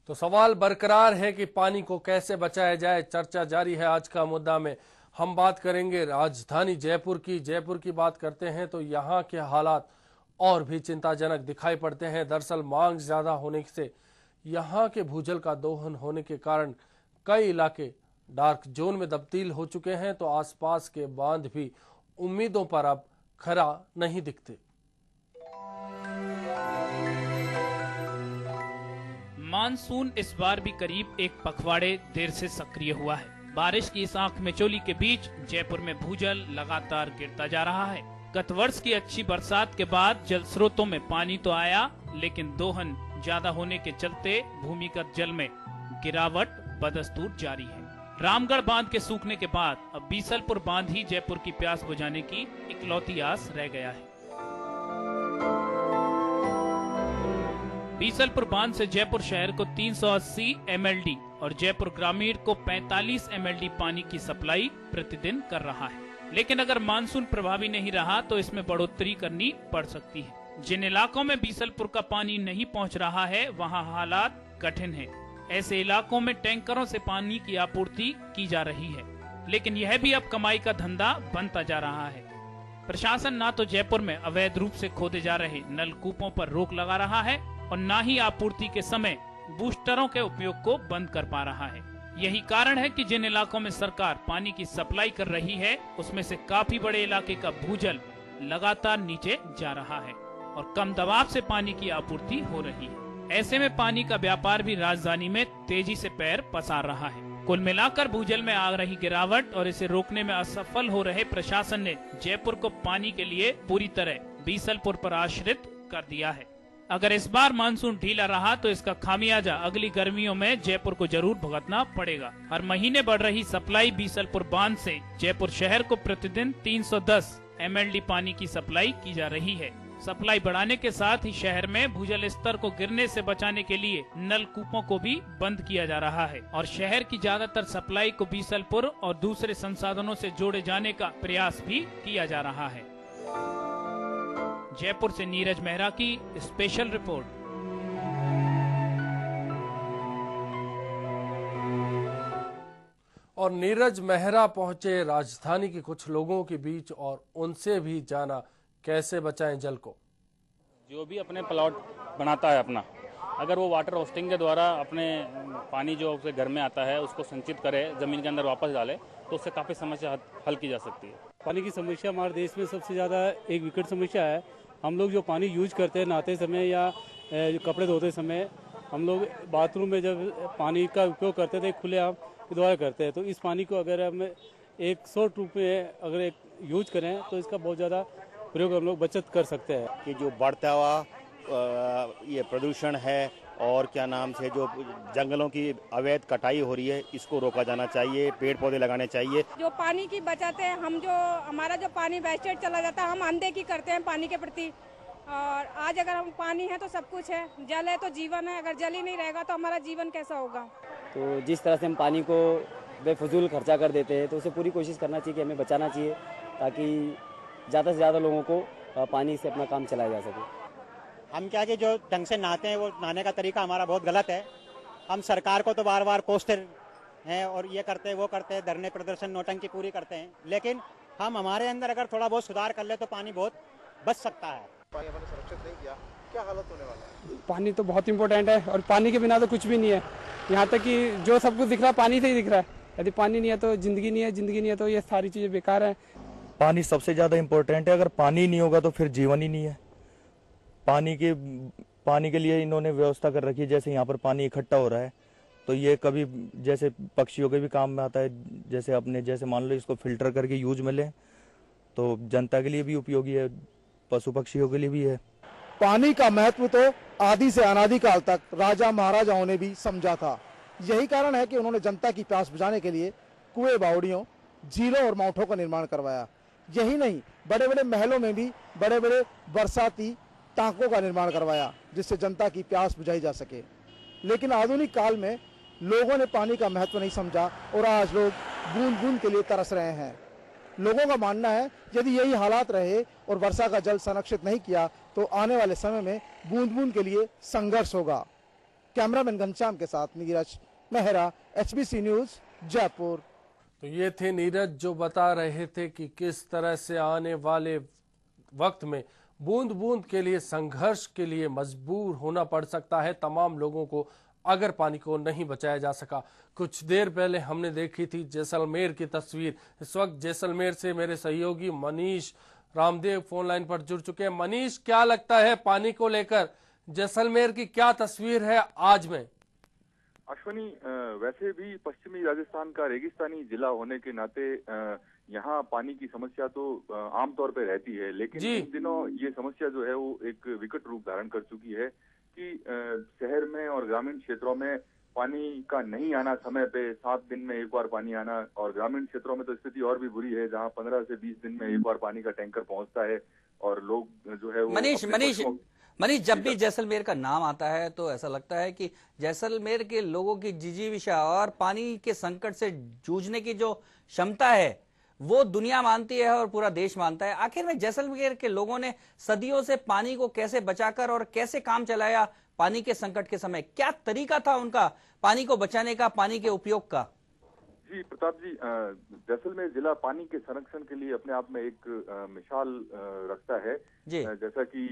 तो सवाल बरकरार है कि पानी को कैसे बचाया जाए। चर्चा जारी है। आज का मुद्दा में हम बात करेंगे राजधानी जयपुर की बात करते हैं तो यहाँ के हालात और भी चिंताजनक दिखाई पड़ते हैं। दरअसल मांग ज्यादा होने से यहाँ के भूजल का दोहन होने के कारण कई इलाके डार्क जोन में तब्दील हो चुके हैं, तो आसपास के बांध भी उम्मीदों पर अब खरा नहीं दिखते। मानसून इस बार भी करीब एक पखवाड़े देर से सक्रिय हुआ है। बारिश की इस आंख मिचौली के बीच जयपुर में भूजल लगातार गिरता जा रहा है। गत वर्ष की अच्छी बरसात के बाद जल स्रोतों में पानी तो आया, लेकिन दोहन ज्यादा होने के चलते भूमिगत जल में गिरावट बदस्तूर जारी है। रामगढ़ बांध के सूखने के बाद अब बीसलपुर बांध ही जयपुर की प्यास बुझाने की इकलौती आस रह गया है। बीसलपुर बांध से जयपुर शहर को 380 MLD और जयपुर ग्रामीण को 45 MLD पानी की सप्लाई प्रतिदिन कर रहा है। लेकिन अगर मानसून प्रभावी नहीं रहा तो इसमें बढ़ोतरी करनी पड़ सकती है। जिन इलाकों में बीसलपुर का पानी नहीं पहुंच रहा है, वहां हालात कठिन हैं। ऐसे इलाकों में टैंकरों से पानी की आपूर्ति की जा रही है, लेकिन यह भी अब कमाई का धंधा बनता जा रहा है। प्रशासन ना तो जयपुर में अवैध रूप से खोदे जा रहे नलकूपों पर रोक लगा रहा है और न ही आपूर्ति के समय बूस्टरों के उपयोग को बंद कर पा रहा है। यही कारण है कि जिन इलाकों में सरकार पानी की सप्लाई कर रही है, उसमें से काफी बड़े इलाके का भूजल लगातार नीचे जा रहा है और कम दबाव से पानी की आपूर्ति हो रही है। ऐसे में पानी का व्यापार भी राजधानी में तेजी से पैर पसार रहा है। कुल मिलाकर भूजल में आ रही गिरावट और इसे रोकने में असफल हो रहे प्रशासन ने जयपुर को पानी के लिए पूरी तरह बीसलपुर पर आश्रित कर दिया है। अगर इस बार मानसून ढीला रहा तो इसका खामियाजा अगली गर्मियों में जयपुर को जरूर भुगतना पड़ेगा। हर महीने बढ़ रही सप्लाई बीसलपुर बांध से जयपुर शहर को प्रतिदिन 310 MLD पानी की सप्लाई की जा रही है। सप्लाई बढ़ाने के साथ ही शहर में भूजल स्तर को गिरने से बचाने के लिए नलकूपों को भी बंद किया जा रहा है और शहर की ज्यादातर सप्लाई को बीसलपुर और दूसरे संसाधनों से जोड़े जाने का प्रयास भी किया जा रहा है। जयपुर से नीरज मेहरा की स्पेशल रिपोर्ट। और नीरज मेहरा पहुंचे राजधानी के कुछ लोगों के बीच और उनसे भी जाना कैसे बचाएं जल को। जो भी अपने प्लॉट बनाता है अपना, अगर वो वाटर होस्टिंग के द्वारा अपने पानी जो उसके घर में आता है उसको संचित करे, जमीन के अंदर वापस डाले, तो उससे काफ़ी समस्या हल की जा सकती है। पानी की समस्या हमारे देश में सबसे ज़्यादा एक विकट समस्या है। हम लोग जो पानी यूज करते हैं नहाते समय या कपड़े धोते समय, हम लोग बाथरूम में जब पानी का उपयोग करते थे खुले आम के द्वारा करते हैं, तो इस पानी को अगर हम 100 रूप में अगर एक यूज करें तो इसका बहुत ज़्यादा प्रयोग हम लोग बचत कर सकते हैं। कि जो बढ़ता हुआ ये प्रदूषण है और क्या नाम से जो जंगलों की अवैध कटाई हो रही है, इसको रोका जाना चाहिए, पेड़ पौधे लगाने चाहिए। जो पानी की बचत है, हम जो हमारा जो पानी वेस्टेज चला जाता है, हम अनदेखी करते हैं पानी के प्रति। और आज अगर हम पानी है तो सब कुछ है, जल है तो जीवन है। अगर जल ही नहीं रहेगा तो हमारा जीवन कैसा होगा। तो जिस तरह से हम पानी को बेफजूल खर्चा कर देते हैं, तो उसे पूरी कोशिश करना चाहिए कि हमें बचाना चाहिए, ताकि ज़्यादा से ज़्यादा लोगों को पानी से अपना काम चलाया जा सके। हम क्या कि जो ढंग से नहाते हैं वो नहाने का तरीका हमारा बहुत गलत है। हम सरकार को तो बार बार कोसते हैं और ये करते हैं वो करते हैं, धरने प्रदर्शन नौटंकी पूरी करते हैं, लेकिन हम हमारे अंदर अगर थोड़ा बहुत सुधार कर ले तो पानी बहुत बच सकता है। पानी हमने सुरक्षित नहीं किया, क्या हालत होने वाला है? पानी तो बहुत इंपॉर्टेंट है और पानी के बिना तो कुछ भी नहीं है। यहाँ तक कि जो सब कुछ दिख रहा है पानी से ही दिख रहा है। यदि पानी नहीं है तो जिंदगी नहीं है, जिंदगी नहीं है तो ये सारी चीज़ें बेकार है। पानी सबसे ज़्यादा इम्पोर्टेंट है। अगर पानी नहीं होगा तो फिर जीवन ही नहीं है। पानी के लिए इन्होंने व्यवस्था कर रखी है। जैसे यहाँ पर पानी इकट्ठा हो रहा है तो ये कभी जैसे पक्षियों के भी काम में आता है। जैसे मान लो इसको फिल्टर करके यूज में लें तो जनता के लिए भी उपयोगी है, पशु पक्षियों के लिए भी है। पानी का महत्व तो आदि से अनादिकाल तक राजा महाराजाओं ने भी समझा था। यही कारण है कि उन्होंने जनता की प्यास बुझाने के लिए कुएं, बावड़ियों, झीलों और माउंटों का निर्माण करवाया। यही नहीं, बड़े बड़े महलों में भी बड़े बड़े बरसाती टांकों का निर्माण करवाया, जिससे जनता की प्यास बुझाई जा सके। लेकिन आधुनिक काल में लोगों ने पानी का महत्व नहीं समझा और आज लोग बूंद बूंद के लिए तरस रहे हैं। लोगों का मानना है यदि यही हालात रहे और वर्षा का जल संरक्षित नहीं किया तो आने वाले समय में बूंद बूंद के लिए संघर्ष होगा। कैमरामैन घनश्याम के साथ नीरज मेहरा, HBC न्यूज, जयपुर। तो ये थे नीरज जो बता रहे थे कि किस तरह से आने वाले वक्त में बूंद बूंद के लिए संघर्ष के लिए मजबूर होना पड़ सकता है तमाम लोगों को अगर पानी को नहीं बचाया जा सका। कुछ देर पहले हमने देखी थी जैसलमेर की तस्वीर। इस वक्त जैसलमेर से मेरे सहयोगी मनीष रामदेव फोन लाइन पर जुड़ चुके हैं। मनीष, क्या लगता है पानी को लेकर जैसलमेर की क्या तस्वीर है आज में? अश्वनी, वैसे भी पश्चिमी राजस्थान का रेगिस्तानी जिला होने के नाते यहाँ पानी की समस्या तो आमतौर पर रहती है, लेकिन इन दिनों ये समस्या जो है वो एक विकट रूप धारण कर चुकी है कि शहर में और ग्रामीण क्षेत्रों में पानी का नहीं आना समय पे 7 दिन में एक बार पानी आना, और ग्रामीण क्षेत्रों में तो स्थिति और भी बुरी है जहाँ 15 से 20 दिन में एक बार पानी का टैंकर पहुंचता है और लोग जो है वो मनीष, जब भी जैसलमेर का नाम आता है तो ऐसा लगता है कि जैसलमेर के लोगों की जिजीविषा और पानी के संकट से जूझने की जो क्षमता है वो दुनिया मानती है और पूरा देश मानता है। आखिर में जैसलमेर के लोगों ने सदियों से पानी को कैसे बचाकर और कैसे काम चलाया पानी के संकट के समय? क्या तरीका था उनका पानी को बचाने का, पानी के उपयोग का? जी प्रताप जी, जैसलमेर जिला पानी के संरक्षण के लिए अपने आप में एक मिसाल रखता है। जैसा कि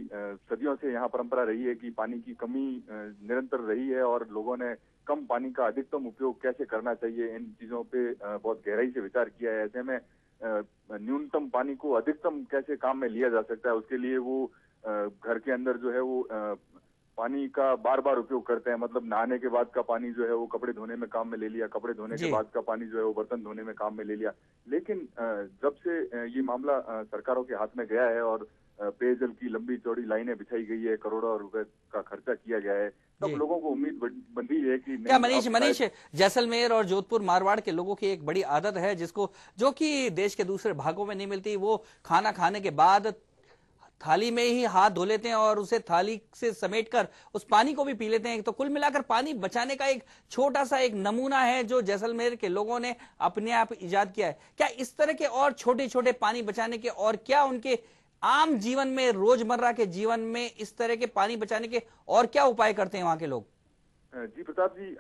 सदियों से यहाँ परंपरा रही है कि पानी की कमी निरंतर रही है और लोगों ने कम पानी का अधिकतम उपयोग कैसे करना चाहिए, इन चीजों पे बहुत गहराई से विचार किया है। ऐसे में न्यूनतम पानी को अधिकतम कैसे काम में लिया जा सकता है, उसके लिए वो घर के अंदर जो है वो पानी का बार बार उपयोग करते हैं। मतलब नहाने के बाद का पानी जो है वो कपड़े धोने में काम में ले लिया, कपड़े धोने के बाद का पानी जो है वो बर्तन धोने में काम में ले लिया। लेकिन जब से ये मामला सरकारों के हाथ में गया है और पेयजल की लंबी चौड़ी लाइनें बिछाई गई है, करोड़ों रुपए का खर्चा किया गया है, तब लोगों को उम्मीद बंधी है कि क्या मनीष, जैसलमेर और जोधपुर मारवाड़ के लोगों की एक बड़ी आदत है जो कि देश के दूसरे भागों में नहीं मिलती। वो खाना खाने के बाद थाली में ही हाथ धो लेते हैं और उसे थाली से समेटकर उस पानी को भी पी लेते हैं। तो कुल मिलाकर पानी बचाने का एक छोटा सा एक नमूना है जो जैसलमेर के लोगों ने अपने आप इजाद किया है। क्या इस तरह के और छोटे छोटे पानी बचाने के और क्या उनके आम जीवन में, रोजमर्रा के जीवन में इस तरह के पानी बचाने के और क्या उपाय करते हैं वहां के लोग? जी प्रताप जी,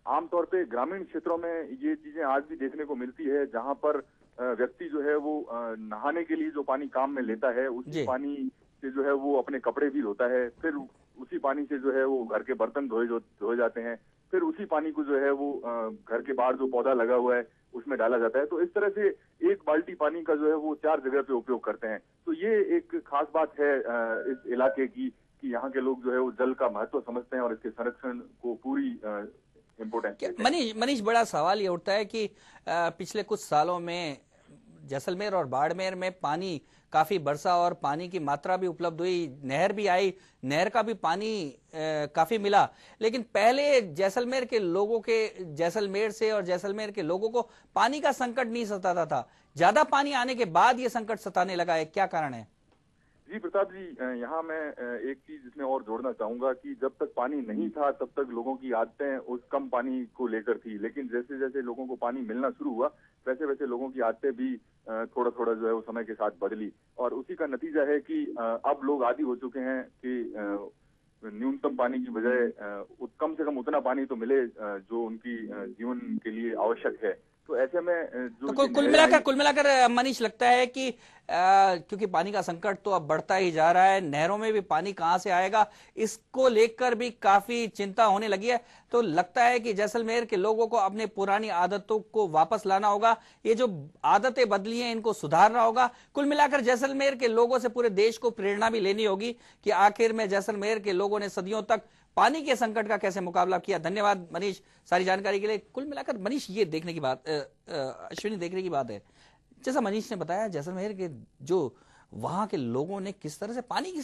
आमतौर पे ग्रामीण क्षेत्रों में ये चीजें आज भी देखने को मिलती है जहां पर व्यक्ति जो है वो नहाने के लिए जो पानी काम में लेता है उसी पानी से जो है वो अपने कपड़े भी धोता है, फिर उसी पानी से जो है वो घर के बर्तन धोए जाते हैं, फिर उसी पानी को जो है वो घर के बाहर जो पौधा लगा हुआ है उसमें डाला जाता है। तो इस तरह से एक बाल्टी पानी का जो है वो 4 जगह पे उपयोग करते हैं। तो ये एक खास बात है इस इलाके की कि यहाँ के लोग जो है वो जल का महत्व समझते हैं और इसके संरक्षण को पूरी इम्पोर्टेंस। मनीष, बड़ा सवाल ये उठता है कि पिछले कुछ सालों में जैसलमेर और बाड़मेर में पानी काफी बरसा और पानी की मात्रा भी उपलब्ध हुई, नहर भी आई, नहर का भी पानी काफी मिला। लेकिन पहले जैसलमेर के लोगों के, जैसलमेर से और जैसलमेर के लोगों को पानी का संकट नहीं सताता था। ज्यादा पानी आने के बाद ये संकट सताने लगा है, क्या कारण है? जी प्रताप जी, यहाँ मैं एक चीज इसमें और जोड़ना चाहूंगा कि जब तक पानी नहीं था तब तक लोगों की आदतें उस कम पानी को लेकर थी, लेकिन जैसे जैसे लोगों को पानी मिलना शुरू हुआ वैसे वैसे लोगों की आदतें भी थोड़ा थोड़ा जो है वो समय के साथ बदली और उसी का नतीजा है कि अब लोग आदी हो चुके हैं कि न्यूनतम पानी की बजाय कम से कम उतना पानी तो मिले जो उनकी जीवन के लिए आवश्यक है। तो ऐसे में जो तो कुल मिलाकर मनीष लगता है कि क्योंकि पानी का संकट तो अब बढ़ता ही जा रहा है, नहरों में भी पानी कहां से आएगा इसको लेकर भी काफी चिंता होने लगी है। तो लगता है कि जैसलमेर के लोगों को अपने पुरानी आदतों को वापस लाना होगा, ये जो आदतें बदली हैं इनको सुधारना होगा। कुल मिलाकर जैसलमेर के लोगों से पूरे देश को प्रेरणा भी लेनी होगी कि आखिर में जैसलमेर के लोगों ने सदियों तक पानी के संकट का कैसे मुकाबला किया। धन्यवाद मनीष सारी जानकारी के लिए। कुल मिलाकर मनीष ये देखने की बात, अश्विनी देखने की बात है, जैसा मनीष ने बताया जैसलमेर के जो वहां के लोगों ने किस तरह से पानी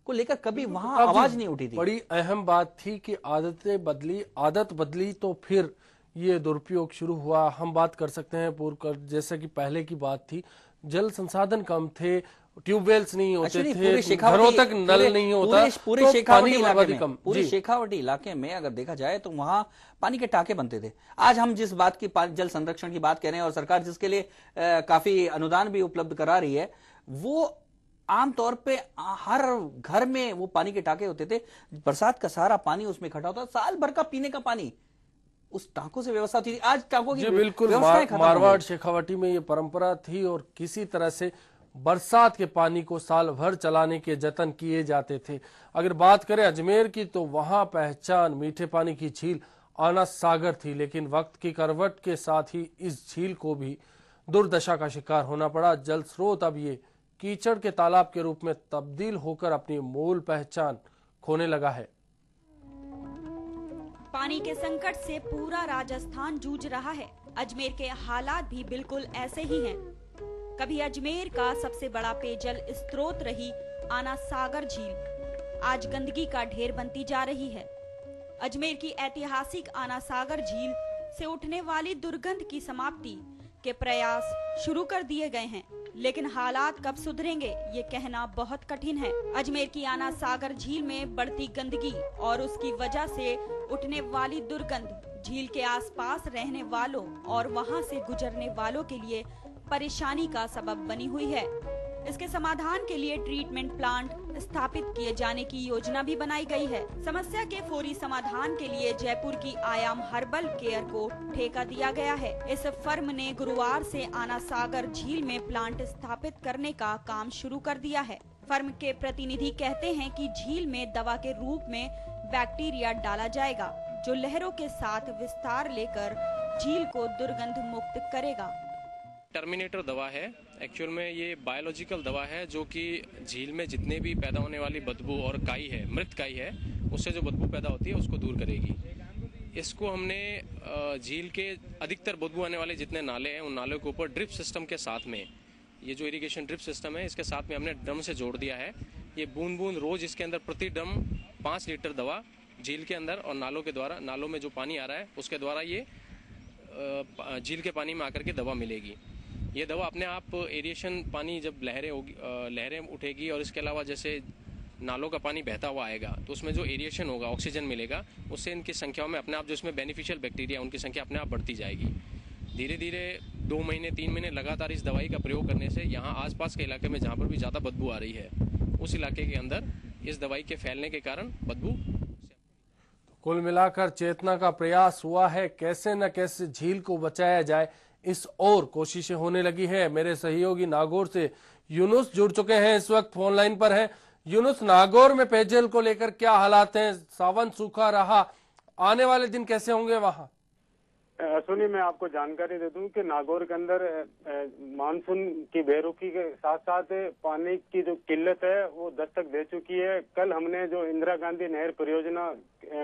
को लेकर कभी वहां आवाज नहीं उठी थी। बड़ी अहम बात थी कि आदत बदली तो फिर ये दुरुपयोग शुरू हुआ। हम बात कर सकते हैं जैसे कि पहले की बात थी, जल संसाधन कम थे, ट्यूबवेल्स नहीं होते थे, घरों तक नल नहीं होता, पूरे शेखावटी इलाके में अगर देखा जाए तो वहां पानी के टाके बनते थे। आज हम जिस बात की जल संरक्षण की बात कर रहे हैं और सरकार जिसके लिए काफी अनुदान भी उपलब्ध करा रही है, वो आमतौर पे हर घर में वो पानी के टाके होते थे, बरसात का सारा पानी उसमें इकट्ठा होता, साल भर का पीने का पानी उस टांकों से व्यवस्था होती थी। आज टांकों की बिल्कुल व्यवस्थाएं खत्म हो मारवाड़ गई। शेखावटी में ये परंपरा थी और किसी तरह से बरसात के पानी को साल भर चलाने के जतन किए जाते थे। अगर बात करें अजमेर की तो वहां पहचान मीठे पानी की झील आना सागर थी, लेकिन वक्त की करवट के साथ ही इस झील को भी दुर्दशा का शिकार होना पड़ा। जल स्रोत अब ये कीचड़ के तालाब के रूप में तब्दील होकर अपनी मूल पहचान खोने लगा है। पानी के संकट से पूरा राजस्थान जूझ रहा है। अजमेर के हालात भी बिल्कुल ऐसे ही हैं। कभी अजमेर का सबसे बड़ा पेयजल स्रोत रही आना सागर झील आज गंदगी का ढेर बनती जा रही है। अजमेर की ऐतिहासिक आना सागर झील से उठने वाली दुर्गंध की समाप्ति के प्रयास शुरू कर दिए गए हैं, लेकिन हालात कब सुधरेंगे ये कहना बहुत कठिन है। अजमेर की आना सागर झील में बढ़ती गंदगी और उसकी वजह से उठने वाली दुर्गंध झील के आसपास रहने वालों और वहां से गुजरने वालों के लिए परेशानी का सबब बनी हुई है। इसके समाधान के लिए ट्रीटमेंट प्लांट स्थापित किए जाने की योजना भी बनाई गई है। समस्या के फौरी समाधान के लिए जयपुर की आयाम हर्बल केयर को ठेका दिया गया है। इस फर्म ने गुरुवार से आना सागर झील में प्लांट स्थापित करने का काम शुरू कर दिया है। फर्म के प्रतिनिधि कहते हैं कि झील में दवा के रूप में बैक्टीरिया डाला जाएगा, जो लहरों के साथ विस्तार लेकर झील को दुर्गंध मुक्त करेगा। टर्मिनेटर दवा है। एक्चुअल में ये बायोलॉजिकल दवा है जो कि झील में जितने भी पैदा होने वाली बदबू और काई है, मृत काई है, उससे जो बदबू पैदा होती है उसको दूर करेगी। इसको हमने झील के अधिकतर बदबू आने वाले जितने नाले हैं उन नालों के ऊपर ड्रिप सिस्टम के साथ में, ये जो इरिगेशन ड्रिप सिस्टम है इसके साथ में हमने ड्रम से जोड़ दिया है। ये बूंद बूंद रोज इसके अंदर प्रति ड्रम 5 लीटर दवा झील के अंदर और नालों के द्वारा, नालों में जो पानी आ रहा है उसके द्वारा ये झील के पानी में आकर के दवा मिलेगी। ये दवा अपने आप एरिएशन पानी जब लहरें उठेगी और इसके अलावा जैसे नालों का पानी बहता हुआ आएगा तो उसमें जो एरिएशन होगा, ऑक्सीजन मिलेगा, उससे इनकी संख्याओं में अपने आप जो इसमें बेनिफिशियल बैक्टीरिया उनकी संख्या अपने आप बढ़ती जाएगी। धीरे धीरे 2 महीने 3 महीने लगातार इस दवाई का प्रयोग करने से यहाँ आसपास के इलाके में जहाँ पर भी ज़्यादा बदबू आ रही है उस इलाके के अंदर इस दवाई के फैलने के कारण बदबू। कुल मिलाकर चेतना का प्रयास हुआ है, कैसे न कैसे झील को बचाया जाए इस और कोशिशें होने लगी है। मेरे सहयोगी नागौर से यूनुस जुड़ चुके हैं, इस वक्त फोन लाइन पर हैं। यूनुस, नागौर में पेयजल को लेकर क्या हालात हैं? सावन सूखा रहा, आने वाले दिन कैसे होंगे वहां? सुनिए, मैं आपको जानकारी दे दूं कि नागौर के अंदर मानसून की बेरुखी के साथ साथ पानी की जो किल्लत है वो दस्तक दे चुकी है। कल हमने जो इंदिरा गांधी नहर परियोजना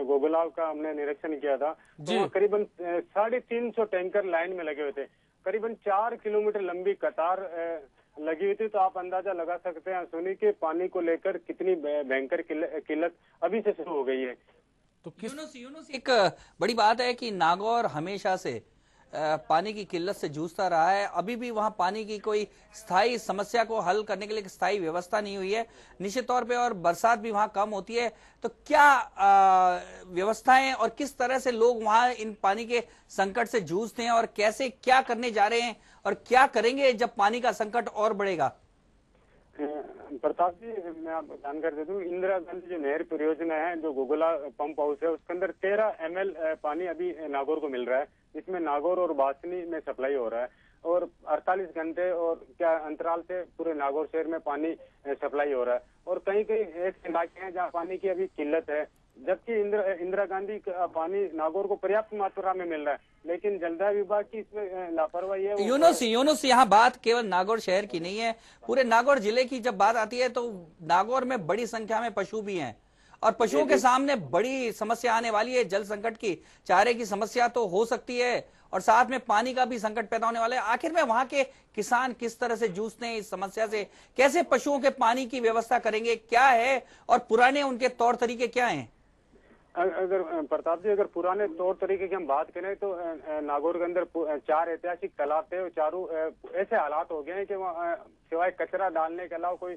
गोगलाव का हमने निरीक्षण किया था, तो करीबन 350 टैंकर लाइन में लगे हुए थे। करीबन 4 किलोमीटर लंबी कतार लगी हुई थी। तो आप अंदाजा लगा सकते हैं सुनी के पानी को लेकर कितनी भयंकर किल्लत अभी से शुरू हो गई है। तो यूनुस एक बड़ी बात है कि नागौर हमेशा से पानी की किल्लत से जूझता रहा है। अभी भी वहां पानी की कोई स्थायी समस्या को हल करने के लिए स्थायी व्यवस्था नहीं हुई है निश्चित तौर पे, और बरसात भी वहां कम होती है। तो क्या व्यवस्थाएं और किस तरह से लोग वहां इन पानी के संकट से जूझते हैं और कैसे क्या करने जा रहे हैं और क्या करेंगे जब पानी का संकट और बढ़ेगा? प्रताप जी, मैं आपको जानकारी दे दूं, इंदिरा गांधी जो नहर परियोजना है, जो गोगला पंप हाउस है, उसके अंदर 13 ml पानी अभी नागौर को मिल रहा है। इसमें नागौर और बासनी में सप्लाई हो रहा है और 48 घंटे और क्या अंतराल से पूरे नागौर शहर में पानी सप्लाई हो रहा है। और कहीं कहीं ऐसे इलाके हैं जहाँ पानी की अभी किल्लत है, जबकि इंदिरा गांधी का पानी नागौर को पर्याप्त मात्रा में मिल रहा है, लेकिन जलदाय विभाग की इसमें लापरवाही है। यूनुस, यहाँ बात केवल नागौर शहर की नहीं है, पूरे नागौर जिले की जब बात आती है तो नागौर में बड़ी संख्या में पशु भी हैं और पशुओं के सामने बड़ी समस्या आने वाली है। जल संकट की, चारे की समस्या तो हो सकती है और साथ में पानी का भी संकट पैदा होने वाला है। आखिर में वहां के किसान किस तरह से जूझते हैं इस समस्या से, कैसे पशुओं के पानी की व्यवस्था करेंगे, क्या है और पुराने उनके तौर तरीके क्या हैं? अगर प्रताप जी, अगर पुराने तौर तरीके की हम बात करें तो नागौर के अंदर 4 ऐतिहासिक तालाब थे और चारों ऐसे हालात हो गए हैं कि वहाँ सिवाय कचरा डालने के अलावा कोई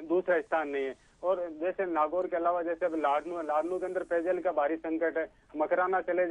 दूसरा स्थान नहीं है। और जैसे नागौर के अलावा जैसे अब लाडनू के अंदर पेयजल का भारी संकट है, मकराना चले